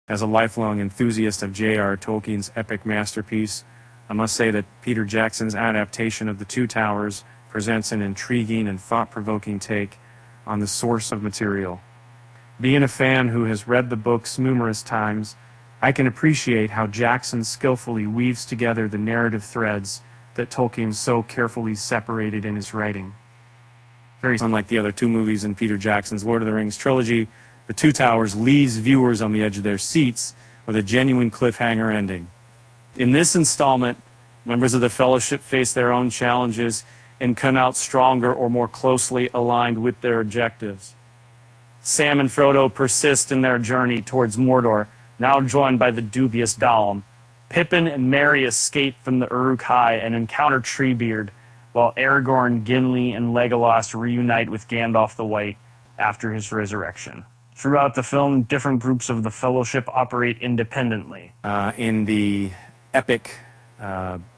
As a lifelong enthusiast of J.R.R. Tolkien's epic masterpiece, I must say that Peter Jackson's adaptation of The Two Towers presents an intriguing and thought-provoking take on the source of material. Being a fan who has read the books numerous times, I can appreciate how Jackson skillfully weaves together the narrative threads that Tolkien so carefully separated in his writing. Very unlike the other two movies in Peter Jackson's Lord of the Rings trilogy, The Two Towers leaves viewers on the edge of their seats with a genuine cliffhanger ending. In this installment, members of the Fellowship face their own challenges and come out stronger or more closely aligned with their objectives. Sam and Frodo persist in their journey towards Mordor, now joined by the dubious Gollum. Pippin and Merry escape from the Uruk-hai and encounter Treebeard, while Aragorn, Gimli, and Legolas reunite with Gandalf the White after his resurrection. Throughout the film, different groups of the Fellowship operate independently. In the epic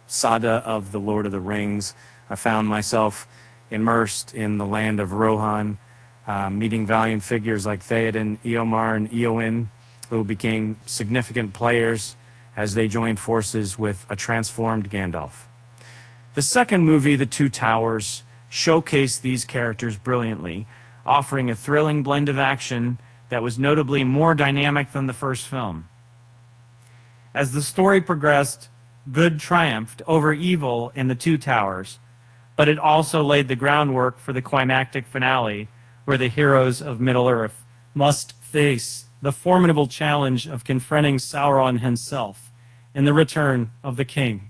saga of the Lord of the Rings, I found myself immersed in the land of Rohan, meeting valiant figures like Theoden, Eomer, and Eowyn, who became significant players as they joined forces with a transformed Gandalf. The second movie, The Two Towers, showcased these characters brilliantly, offering a thrilling blend of action that was notably more dynamic than the first film. As the story progressed, good triumphed over evil in The Two Towers, but it also laid the groundwork for the climactic finale, where the heroes of Middle-earth must face the formidable challenge of confronting Sauron himself in the return of the king.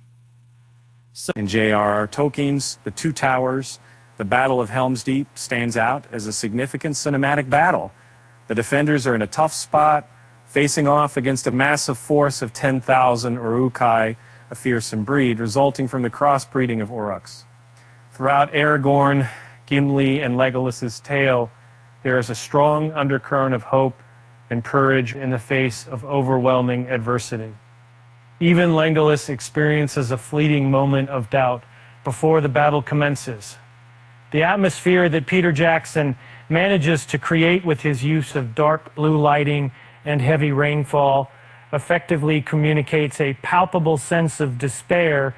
In J.R.R. Tolkien's The Two Towers, the Battle of Helm's Deep stands out as a significant cinematic battle. The defenders are in a tough spot, facing off against a massive force of 10,000 Uruk-hai, a fearsome breed resulting from the crossbreeding of Aurochs. Throughout Aragorn, Gimli, and Legolas's tale, there is a strong undercurrent of hope and courage in the face of overwhelming adversity. Even Legolas experiences a fleeting moment of doubt before the battle commences. The atmosphere that Peter Jackson manages to create with his use of dark blue lighting and heavy rainfall effectively communicates a palpable sense of despair,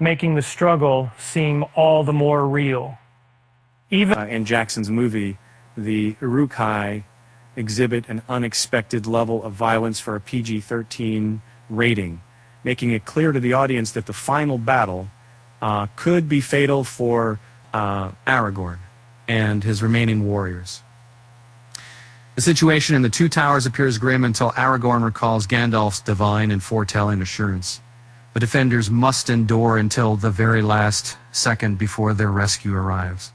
making the struggle seem all the more real. Even in Jackson's movie, the Uruk-hai exhibit an unexpected level of violence for a PG-13 rating, making it clear to the audience that the final battle could be fatal for Aragorn and his remaining warriors. The situation in The Two Towers appears grim until Aragorn recalls Gandalf's divine and foretelling assurance. The defenders must endure until the very last second before their rescue arrives.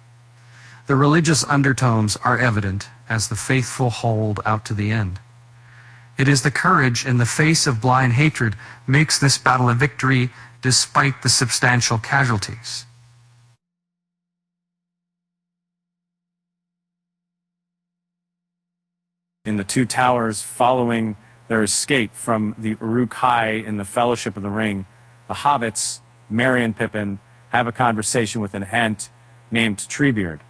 The religious undertones are evident as the faithful hold out to the end. It is the courage in the face of blind hatred makes this battle a victory despite the substantial casualties. In The Two Towers, following their escape from the Uruk-hai in the Fellowship of the Ring, the hobbits, Merry and Pippin, have a conversation with an Ent named Treebeard.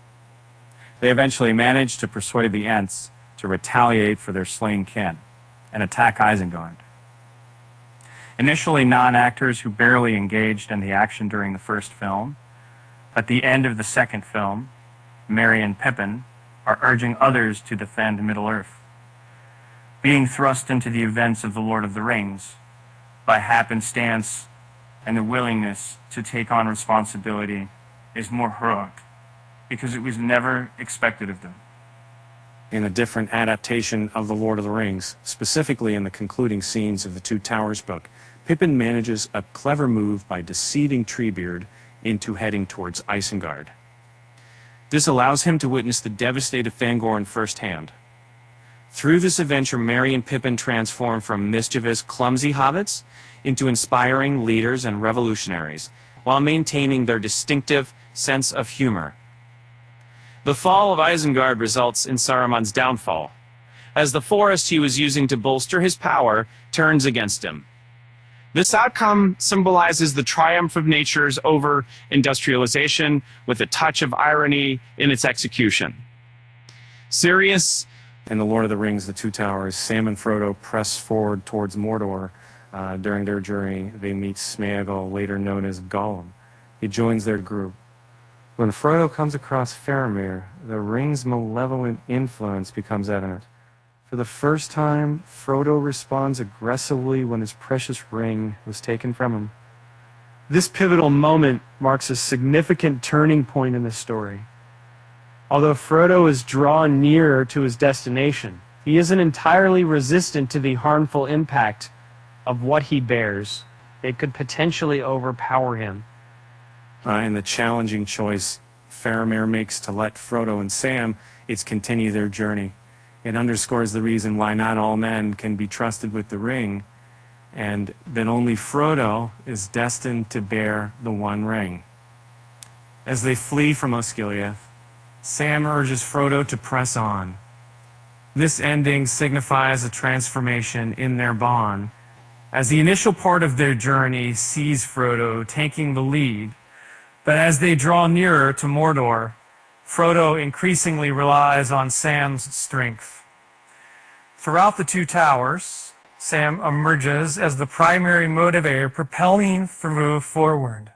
They eventually manage to persuade the Ents to retaliate for their slain kin and attack Isengard. Initially non-actors who barely engaged in the action during the first film, at the end of the second film, Merry and Pippin are urging others to defend Middle-earth. Being thrust into the events of The Lord of the Rings by happenstance and the willingness to take on responsibility is more heroic because it was never expected of them. In a different adaptation of The Lord of the Rings, specifically in the concluding scenes of the Two Towers book, Pippin manages a clever move by deceiving Treebeard into heading towards Isengard. This allows him to witness the devastated Fangorn firsthand. Through this adventure, Merry and Pippin transform from mischievous, clumsy hobbits into inspiring leaders and revolutionaries, while maintaining their distinctive sense of humor. The fall of Isengard results in Saruman's downfall, as the forest he was using to bolster his power turns against him. This outcome symbolizes the triumph of nature's over industrialization with a touch of irony in its execution. Serious In The Lord of the Rings, The Two Towers, Sam and Frodo press forward towards Mordor. During their journey, they meet Smeagol, later known as Gollum. He joins their group. When Frodo comes across Faramir, the ring's malevolent influence becomes evident. For the first time, Frodo responds aggressively when his precious ring was taken from him. This pivotal moment marks a significant turning point in the story. Although Frodo is drawn nearer to his destination, he isn't entirely resistant to the harmful impact of what he bears. It could potentially overpower him. And the challenging choice Faramir makes to let Frodo and Sam continue their journey. It underscores the reason why not all men can be trusted with the ring, and that only Frodo is destined to bear the One Ring. As they flee from Osgiliath, Sam urges Frodo to press on. This ending signifies a transformation in their bond, as the initial part of their journey sees Frodo taking the lead, but as they draw nearer to Mordor, Frodo increasingly relies on Sam's strength. Throughout The Two Towers, Sam emerges as the primary motivator propelling the move forward.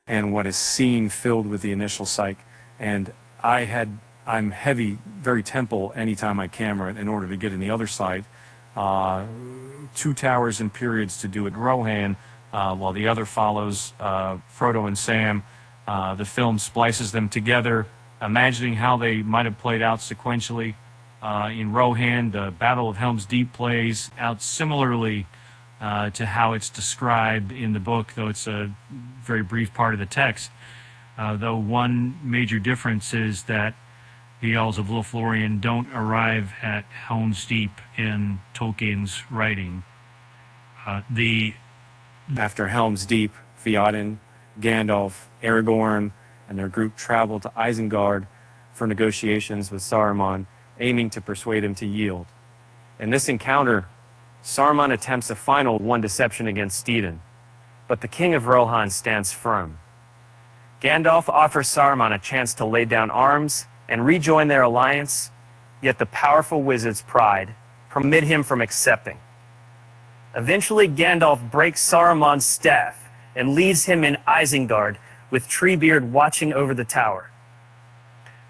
And what is seen filled with the initial psych, and I'm heavy, very temple anytime I camera it in order to get in the other side. Two towers in periods to do it Rohan, while the other follows Frodo and Sam. The film splices them together, imagining how they might have played out sequentially. In Rohan, the Battle of Helm's Deep plays out similarly to how it's described in the book, though it's a very brief part of the text. Though one major difference is that the Elves of Lothlorien don't arrive at Helm's Deep in Tolkien's writing. After Helm's Deep, Theoden, Gandalf, Aragorn, and their group travel to Isengard for negotiations with Saruman, aiming to persuade him to yield. In this encounter, Saruman attempts a final one deception against Théoden, but the King of Rohan stands firm. Gandalf offers Saruman a chance to lay down arms and rejoin their alliance, yet the powerful wizard's pride permit him from accepting. Eventually, Gandalf breaks Saruman's staff and leaves him in Isengard, with Treebeard watching over the tower.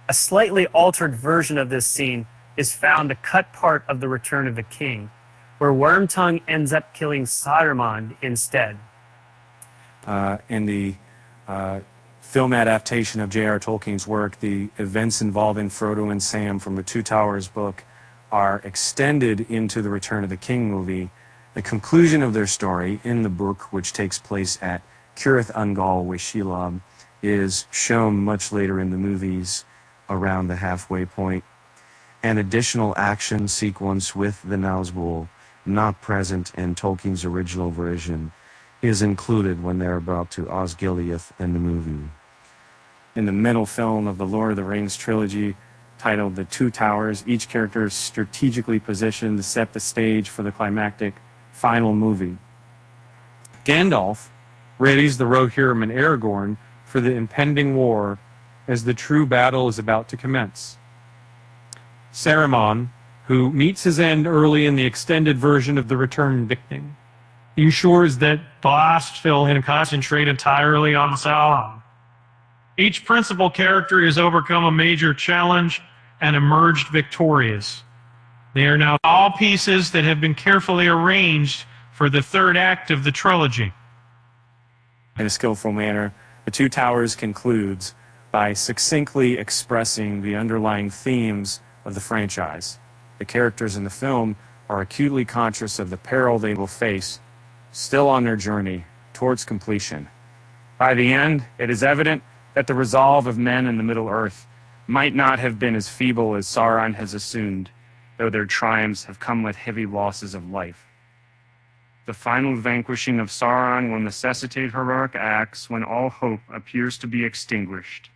A slightly altered version of this scene is found to cut part of The Return of the King, where Wormtongue ends up killing Saruman instead. In the film adaptation of J.R.R. Tolkien's work, the events involving Frodo and Sam from the Two Towers book are extended into the Return of the King movie. The conclusion of their story in the book, which takes place at Cirith Ungol with Shelob, is shown much later in the movies, around the halfway point. An additional action sequence with the Nazgul, not present in Tolkien's original version, is included when they're brought to Osgiliath in the movie. In the middle film of the Lord of the Rings trilogy, titled The Two Towers, each character is strategically positioned to set the stage for the climactic final movie. Gandalf readies the Rohirrim and Aragorn for the impending war as the true battle is about to commence. Saruman, who meets his end early in the extended version of The Return of the King, ensures that the last film can concentrate entirely on Sauron. Each principal character has overcome a major challenge and emerged victorious. They are now all pieces that have been carefully arranged for the third act of the trilogy. In a skillful manner, The Two Towers concludes by succinctly expressing the underlying themes of the franchise. The characters in the film are acutely conscious of the peril they will face, still on their journey towards completion. By the end, it is evident that the resolve of men in the Middle-earth might not have been as feeble as Sauron has assumed, though their triumphs have come with heavy losses of life. The final vanquishing of Sauron will necessitate heroic acts when all hope appears to be extinguished.